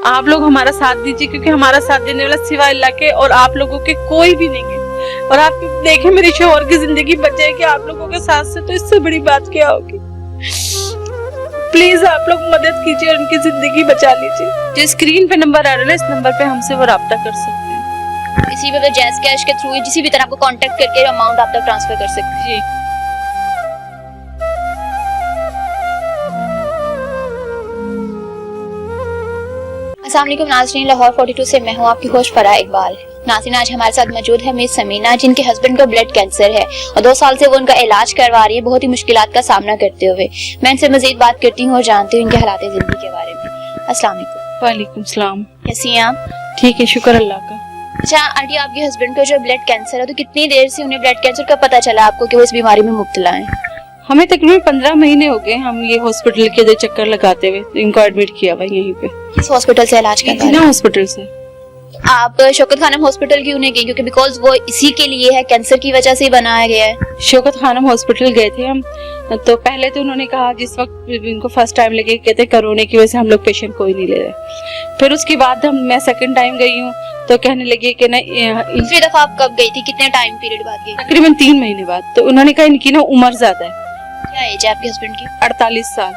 आप लोग हमारा साथ दीजिए, क्योंकि हमारा साथ देने वाला सिवाय अल्लाह के और आप लोगों के कोई भी नहीं है। और आप देखें मेरे शौहर की जिंदगी बच जाएगी आप लोगों के साथ से, तो इससे बड़ी बात क्या होगी। प्लीज आप लोग मदद कीजिए और उनकी जिंदगी बचा लीजिए। जो स्क्रीन पे नंबर आ रहा है ना, इस नंबर पे हमसे वो राब्ता कर सकते हैं। इसी पे जैज़ कैश के थ्रू किसी भी तरह आपको कांटेक्ट करके अमाउंट आप तक ट्रांसफर कर सकते हैं। अस्सलाम वालेकुम नाज़रीन, लाहौर 42 से मैं हूँ आपकी होस्ट फराह इकबाल। नाज़रीन, आज हमारे साथ मौजूद है मिस समीना, जिनके हस्बैंड को ब्लड कैंसर है और 2 साल से वो उनका इलाज करवा रही है, बहुत ही मुश्किलात का सामना करते हुए। मैं इनसे मजीद बात करती हूँ और जानती हूँ इनके हालात जिंदगी के बारे में। अस्सलाम वालेकुम। वालेकुम सलाम। कैसी हैं आप? ठीक है, शुक्र अल्लाह का। अच्छा आंटी, आपके हस्बैंड को जो ब्लड कैंसर है, तो कितनी देर से उन्हें ब्लड कैंसर का पता चला आपको कि वो इस बीमारी में मुब्तला है? हमें तकरीबन 15 महीने हो गए हम ये हॉस्पिटल के चक्कर लगाते हुए। इनको एडमिट किया हुआ यहीं पे। किस हॉस्पिटल से इलाज करवा रहे हैं? ना हॉस्पिटल से। आप शौकत खानम हॉस्पिटल क्यों नहीं गए? क्योंकि बिकॉज वो इसी के लिए है, कैंसर की वजह से ही बनाया गया है। शौकत खानम हॉस्पिटल गए थे हम, तो पहले तो उन्होंने कहा, जिस वक्त इनको फर्स्ट टाइम लगे, कहते कोरोना की वजह से हम लोग पेशेंट कोई नहीं ले रहे। फिर उसके बाद मैं सेकंड टाइम गई हूँ, तो कहने लगे कि ना दूसरी दफा आप कब गई थी, कितने टाइम पीरियड बाद गई? तकरीबन 3 महीने बाद। तो उन्होंने कहा इनकी ना उम्र ज्यादा है। क्या एज है आपके हस्बैंड की? 48 साल।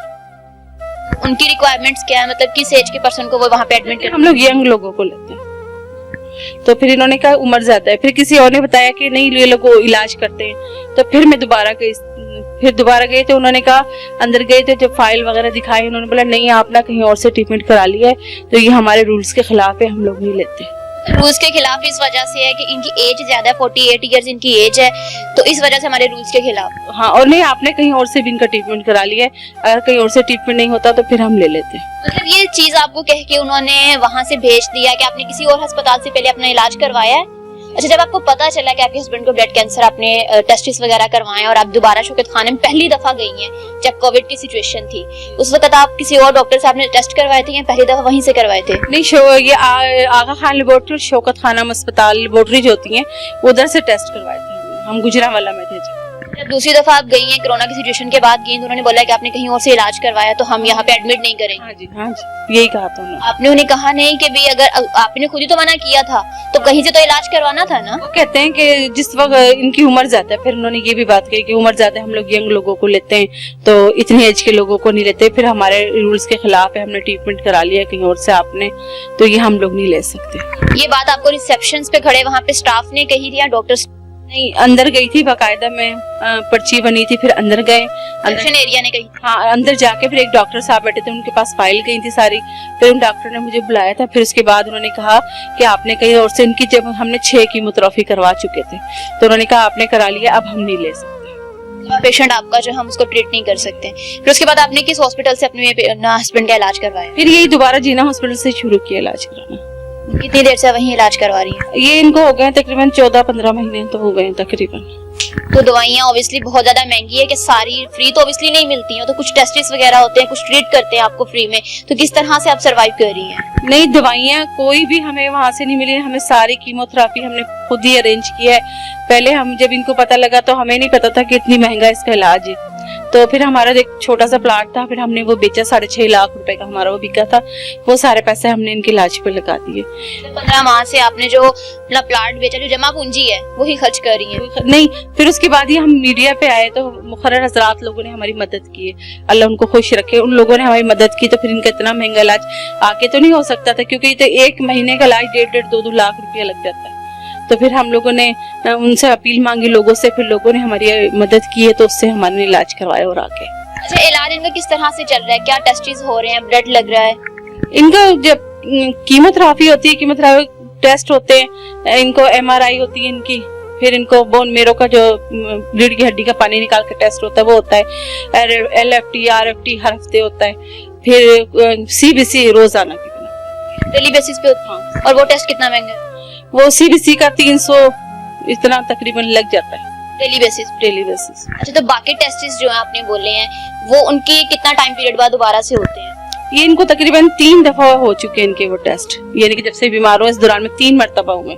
उनकी रिक्वायरमेंट्स क्या है, मतलब किस एज के पर्सन को वो वहाँ पे एडमिट करते? हम लोग यंग लोगों को लेते हैं। तो फिर इन्होंने कहा उम्र ज्यादा है। फिर किसी और ने बताया कि नहीं ये लोग इलाज करते हैं। तो फिर मैं दोबारा गई तो उन्होंने कहा, अंदर गए थे, जब फाइल वगैरह दिखाई, उन्होंने बोला नहीं आप ना कहीं और से ट्रीटमेंट करा लिया है, तो ये हमारे रूल्स के खिलाफ है, हम लोग नहीं लेते। रूल्स के खिलाफ इस वजह से है कि इनकी एज ज्यादा है, 48 इयर्स इनकी एज है, तो इस वजह से हमारे रूल्स के खिलाफ। हाँ, और नहीं आपने कहीं और से भी इनका ट्रीटमेंट करा लिया है, अगर कहीं और से ट्रीटमेंट नहीं होता तो फिर हम ले लेते। मतलब ये चीज आपको कह के उन्होंने वहाँ से भेज दिया कि आपने किसी और अस्पताल से पहले अपना इलाज करवाया है? अच्छा, जब आपको पता चला कि आपके हस्बैंड को ब्लड कैंसर, आपने टेस्टिस वगैरह करवाए और आप दोबारा शौकत खाने में पहली दफा गई हैं जब कोविड की सिचुएशन थी, उस वक्त आप किसी और डॉक्टर से आपने टेस्ट करवाए थे या पहली दफा वहीं से करवाए थे? नहीं, ये आगा खान लेबोरेटरी, शौकत खानम अस्पताल लेबोरेटरी जो होती है, उधर से टेस्ट करवाए थे। हम गुजरांवाला में थे। जब दूसरी दफा आप गई हैं कोरोना की सिचुएशन के बाद गई, तो उन्होंने बोला कि आपने कहीं और से इलाज करवाया, तो हम यहाँ पे एडमिट नहीं करेंगे। हाँ जी, यही कहा था उन्होंने। आपने उन्हें कहा नहीं कि भाई अगर आपने खुद ही तो मना किया था, तो कहीं से तो इलाज करवाना था ना? वो कहते हैं कि जिस वक्त इनकी उम्र ज्यादा है, फिर उन्होंने ये भी बात कही कि उम्र ज्यादा है, हम लोग यंग लोगों को लेते हैं, तो इतनी एज के लोगों को नहीं लेते। फिर हमारे रूल्स के खिलाफ है, हमने ट्रीटमेंट करा लिया कहीं और से आपने, तो ये हम लोग नहीं ले सकते। ये बात आपको रिसेप्शन पे खड़े वहाँ पे स्टाफ ने कही थी या डॉक्टर्स? नहीं, अंदर गई थी, बाकायदा में पर्ची बनी थी, फिर अंदर गए, रिसेप्शन एरिया ने कही? हाँ, अंदर जाके फिर एक डॉक्टर साहब बैठे थे, उनके पास फाइल गई थी सारी। फिर उन डॉक्टर ने मुझे बुलाया था। फिर उसके बाद उन्होंने कहा कि आपने कहीं और से, इनकी जब हमने 6 कीमोथेरेपी करवा चुके थे, तो उन्होंने कहा आपने करा लिया, अब हम नहीं ले सकते। पेशेंट आपका जो हम उसको ट्रीट नहीं कर सकते। फिर उसके बाद आपने किस हॉस्पिटल से अपने हस्बैंड का इलाज करवाया? फिर यही दोबारा जीना हॉस्पिटल से शुरू किया इलाज कराना। कितनी देर से वहीं इलाज करवा रही हैं? ये इनको हो गए तकरीबन 14-15 महीने तो हो गए तकरीबन। तो दवाइयाँ ऑब्वियसली बहुत ज्यादा महंगी है कि सारी फ्री तो ऑब्वियसली नहीं मिलती हैं, तो कुछ टेस्टिस वगैरह होते हैं, कुछ ट्रीट करते हैं आपको फ्री में, तो किस तरह से आप सरवाइव कर रही हैं? नहीं, दवाइयाँ कोई भी हमें वहाँ से नहीं मिली। हमें सारी कीमोथेरेपी हमने खुद ही अरेंज किया है। पहले हम जब इनको पता लगा तो हमें नहीं पता था कि इतनी महंगा इसका इलाज है। तो फिर हमारा एक छोटा सा प्लाट था, फिर हमने वो बेचा, 6.5 लाख रुपए का हमारा वो बिका था। वो सारे पैसे हमने इनके इलाज पे लगा दिए। 15 माह से आपने जो अपना प्लाट बेचा, जो जमा पूंजी है वही खर्च कर रही हैं? नहीं, फिर उसके बाद ही हम मीडिया पे आए तो मुखर्रर हजरात लोगों ने हमारी मदद की है, अल्लाह उनको खुश रखे। उन लोगों ने हमारी मदद की, तो फिर इनका इतना महंगा इलाज आके तो नहीं हो सकता था, क्योंकि तो 1 महीने का इलाज 1.5-2 लाख रुपया लग जाता है। तो फिर हम लोगों ने उनसे अपील मांगी लोगों से, फिर लोगों ने हमारी मदद की है, तो उससे हमारे इलाज करवाया और आके। अच्छा, इलाज इनका किस तरह से चल रहा है? क्या टेस्टिस हो रहे हैं, ब्लड लग रहा है? इनका जब कीमोथेरेपी होती है, कीमोथेरेपी टेस्ट होते हैं, इनको MRI होती है इनकी, फिर इनको बोन मेरो का जो रीढ़ की हड्डी का पानी निकाल के टेस्ट होता है वो होता है, LFT RFT हर हफ्ते होता है, फिर CBC रोजाना की डेली बेसिस पे होता है। और वो टेस्ट कितना महंगा है? वो CBC का 300 इतना तकरीबन लग जाता है डेली बेसिस। अच्छा, तो बाकी टेस्टिस जो है आपने बोले हैं, वो उनकी कितना टाइम पीरियड बाद दोबारा से होते हैं? ये इनको तकरीबन 3 दफा हो चुके हैं इनके वो टेस्ट, यानी कि जब से बीमार हुए इस दौरान में 3 मरतबा हुए।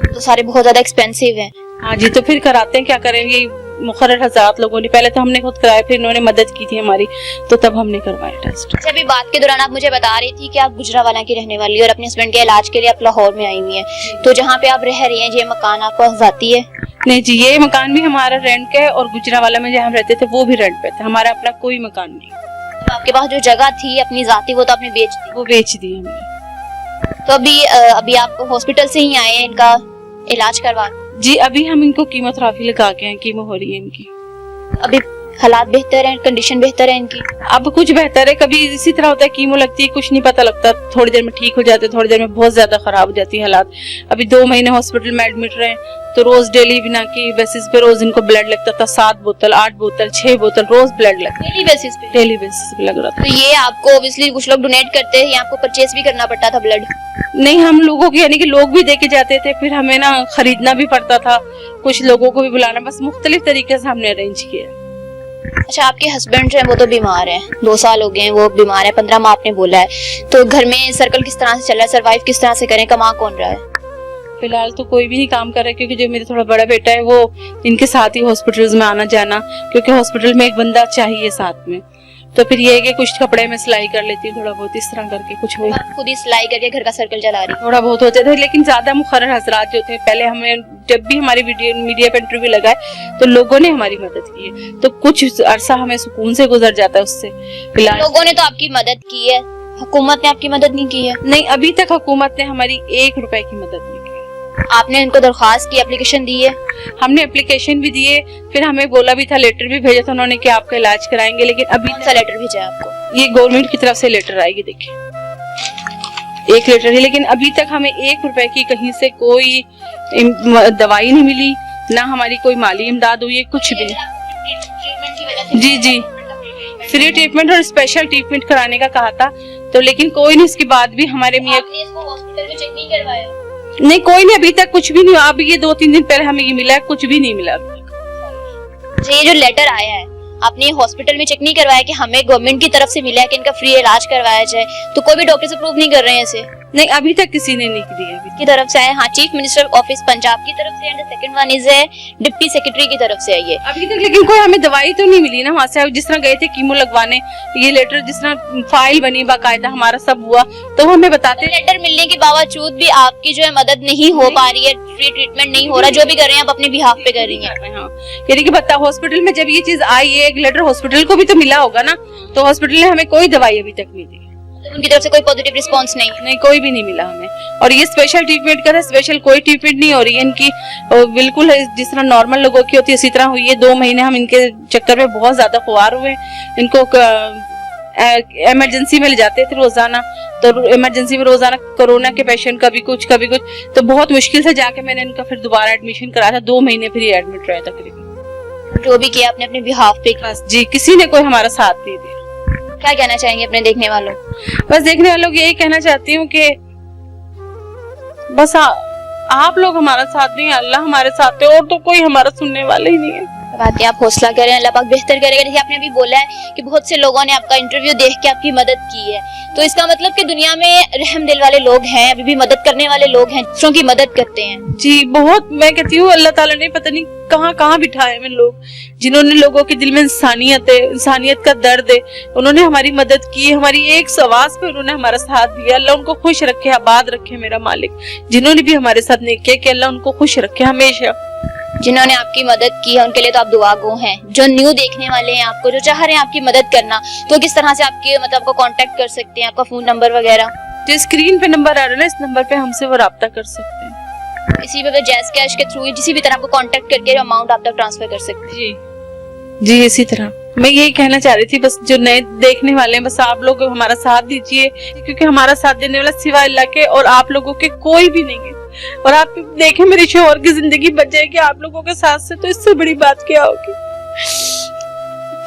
तो सारे बहुत ज्यादा एक्सपेंसिव हैं। हाँ जी, तो फिर कराते हैं, क्या करेंगे, मुखर्रर हज़रात लोगों ने, पहले तो हमने खुद कराया, फिर इन्होंने मदद की थी हमारी, तो तब हमने करवाया टेस्ट। अच्छा, अभी बात के दौरान आप मुझे बता रही थी कि आप गुजरावाला की रहने वाली और अपने हस्बैंड के इलाज के लिए आप लाहौर में आई हुई हैं, तो जहाँ पे आप रह रही हैं ये मकान आपको जाती है? नहीं जी, ये मकान भी हमारा रेंट का है और गुजरावाला में जहाँ हम रहते थे वो भी रेंट पे था, हमारा अपना कोई मकान नहीं। तो आपके पास जो जगह थी अपनी जाती वो तो आपने बेच दी? वो बेच दी हमने। तो अभी आप हॉस्पिटल से ही आए हैं इनका इलाज करवा? जी, अभी हम इनको कीमोथेरेपी लगा के हैं, कीमो हो रही है इनकी। अभी हालात बेहतर हैं, कंडीशन बेहतर है इनकी? अब कुछ बेहतर है, कभी इसी तरह होता है कीमो लगती है, कुछ नहीं पता लगता, थोड़ी देर में ठीक हो जाते, थोड़ी देर में बहुत ज्यादा खराब हो जाती है हालात। अभी 2 महीने हॉस्पिटल में एडमिट रहे, तो रोज डेली बिना की बेसिस पे रोज इनको ब्लड लगता था, 7 बोतल 8 बोतल 6 बोतल रोज ब्लड लगता, डेली बेसिस पे? डेली बेसिस पे लग रहा था। तो ये आपको ऑब्वियसली कुछ लोग डोनेट करते हैं या आपको परचेस भी करना पड़ता था ब्लड? नहीं, हम लोगों के यानी कि लोग भी देके जाते थे, फिर हमें ना खरीदना भी पड़ता था, कुछ लोगों को भी बुलाना, बस मुख्तलिफ तरीके से हमने अरेंज किया। अच्छा, आपके हस्बैंड जो है वो तो बीमार हैं, 2 साल हो गए हैं वो बीमार है, 15 माह आपने बोला है, तो घर में सर्कल किस तरह से चल रहा है, सरवाइव किस तरह से करें, कमा कौन रहा है? फिलहाल तो कोई भी नहीं काम कर रहा है, क्योंकि जो मेरा थोड़ा बड़ा बेटा है वो इनके साथ ही हॉस्पिटल्स में आना जाना, क्योंकि हॉस्पिटल में एक बंदा चाहिए साथ में, तो फिर ये है कि कुछ कपड़े में सिलाई कर लेती हूँ थोड़ा बहुत, इस तरह करके कुछ हो, खुद ही सिलाई करके घर का सर्कल चला रही? थोड़ा बहुत होते थे, लेकिन ज्यादा मुखर्रर हजरात जो थे, पहले हमें जब भी हमारी मीडिया पे इंटरव्यू लगाए तो लोगों ने हमारी मदद की है, तो कुछ अरसा हमें सुकून से गुजर जाता है उससे। फिलहाल लोगों ने तो आपकी मदद की है, हुकूमत ने आपकी मदद नहीं की है? नहीं, अभी तक हुकूमत ने हमारी 1 रुपए की मदद नहीं की। आपने उनको दरख्वास्त की, एप्लीकेशन दी है? हमने एप्लीकेशन भी दिए, फिर हमें बोला भी था, लेटर भी भेजा था उन्होंने कि आपका इलाज कराएंगे, लेकिन अभी कौन सा लेटर भेजा है आपको? ये गवर्नमेंट की तरफ से लेटर आएगी, देखिए 1 लेटर है, लेकिन अभी तक हमें 1 रुपए की कहीं से कोई दवाई नहीं मिली, ना हमारी कोई माली इमदाद हुई है, कुछ भी नहीं। जी जी, फ्री ट्रीटमेंट और स्पेशल ट्रीटमेंट कराने का कहा था, तो लेकिन कोई नहीं, इसके बाद भी हमारे मियां इसको हॉस्पिटल में चेक नहीं करवाया? नहीं, कोई नहीं, अभी तक कुछ भी नहीं हुआ। अब ये 2-3 दिन पहले हमें ये मिला है, कुछ भी नहीं मिला। ये जो लेटर आया है आपने हॉस्पिटल में चेक नहीं करवाया कि हमें गवर्नमेंट की तरफ से मिला है कि इनका फ्री इलाज करवाया जाए, तो कोई भी डॉक्टर से प्रूव नहीं कर रहे हैं इसे? नहीं, अभी तक किसी ने नहीं किया अभी की तरफ से आया। हाँ, चीफ मिनिस्टर ऑफिस पंजाब की तरफ से, and second one is deputy secretary की तरफ से है ये अभी तक, लेकिन कोई हमें दवाई तो नहीं मिली ना वहाँ से। जिस तरह गए थे कीमो लगवाने, ये लेटर जिस तरह फाइल बनी बाकायदा, हमारा सब हुआ, तो हमें बताते। लेटर मिलने के बावजूद भी आपकी जो है मदद नहीं हो पा रही है, फ्री ट्रीटमेंट नहीं हो रहा, जो भी कर रहे हैं आप अपने बिहाफ पे कर रही हैं। यानी कि बता, हॉस्पिटल में जब ये चीज आई है, एक लेटर हॉस्पिटल को भी तो मिला होगा ना, तो हॉस्पिटल ने हमें कोई दवाई अभी तक नहीं दी, उनकी तरफ से कोई पॉजिटिव रिस्पांस नहीं, कोई भी नहीं मिला हमें। और ये स्पेशल ट्रीटमेंट का, स्पेशल कोई ट्रीटमेंट नहीं हो रही है इनकी, बिल्कुल जिस तरह नॉर्मल लोगों की होती है इसी तरह हुई है। 2 महीने हम इनके चक्कर में बहुत ज्यादा खुआर हुए, इनको इमरजेंसी में ले जाते थे रोजाना, तो इमरजेंसी में रोजाना कोरोना के पेशेंट, कभी कुछ, तो बहुत मुश्किल से जाके मैंने इनका फिर दोबारा एडमिशन कराया था। 2 महीने फिर ये एडमिट रहे तकरीबन। जो भी किया आपने अपने बिहाफ पे किया? जी, किसी ने कोई हमारा साथ नहीं दिया। क्या कहना चाहेंगे अपने देखने वालों? बस देखने वालों को यही कहना चाहती हूँ कि बस आप लोग हमारा साथ नहीं, अल्लाह हमारे साथ है, और तो कोई हमारा सुनने वाला ही नहीं है। बात है, आप हौसला करें, अल्लाह पाक बेहतर करेगा। जैसे आपने अभी बोला है कि बहुत से लोगों ने आपका इंटरव्यू देख के आपकी मदद की है, तो इसका मतलब कि दुनिया में रहम दिल वाले लोग हैं, अभी भी मदद करने वाले लोग हैं, दूसरों की मदद करते हैं। जी, बहुत, मैं कहती हूँ अल्लाह ताला ने पता नहीं कहाँ कहाँ बिठाए हैं लोग, जिन्होंने लोगों के दिल में इंसानियत है, इंसानियत का दर्द है, उन्होंने हमारी मदद की, हमारी एक आवाज पे उन्होंने हमारा साथ दिया। अल्लाह उनको खुश रखे, आबाद रखे मेरा मालिक। जिन्होंने भी हमारे साथ नेक किया, कि अल्लाह उनको खुश रखे हमेशा। जिन्होंने आपकी मदद की है उनके लिए तो आप दुआ गो हैं। जो न्यू देखने वाले हैं आपको, जो चाह रहे हैं आपकी मदद करना, तो किस तरह से आपके मतलब आपको कांटेक्ट कर सकते हैं, आपका फोन नंबर वगैरह? जो स्क्रीन पे नंबर आ रहा है ना, इस नंबर पे हमसे वो राब्ता कर सकते हैं। इसी पे जैज़ कैश के थ्रू किसी भी तरह आपको कांटेक्ट करके अमाउंट आप तक ट्रांसफर कर सकते हैं। जी, इसी तरह मैं यही कहना चाह रही थी, बस जो नए देखने वाले हैं, बस आप लोग हमारा साथ दीजिए, क्योंकि हमारा साथ देने वाला सिवाय अल्लाह के और आप लोगों के कोई भी नहीं है। और आप देखें मेरे शौहर की जिंदगी बच जाएगी आप लोगों के साथ से, तो इससे बड़ी बात क्या होगी।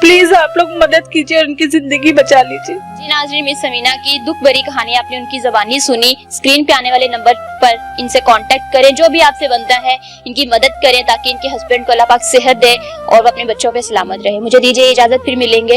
प्लीज आप लोग मदद कीजिए और उनकी जिंदगी बचा लीजिए। जी नाज़रीन, मिस समीना की दुख भरी कहानी आपने उनकी ज़बानी सुनी। स्क्रीन पे आने वाले नंबर पर इनसे कांटेक्ट करें, जो भी आपसे बनता है इनकी मदद करें, ताकि इनके हस्बैंड को अल्लाह पाक सेहत दे और वो अपने बच्चों पे सलामत रहे। मुझे दीजिए इजाजत, फिर मिलेंगे।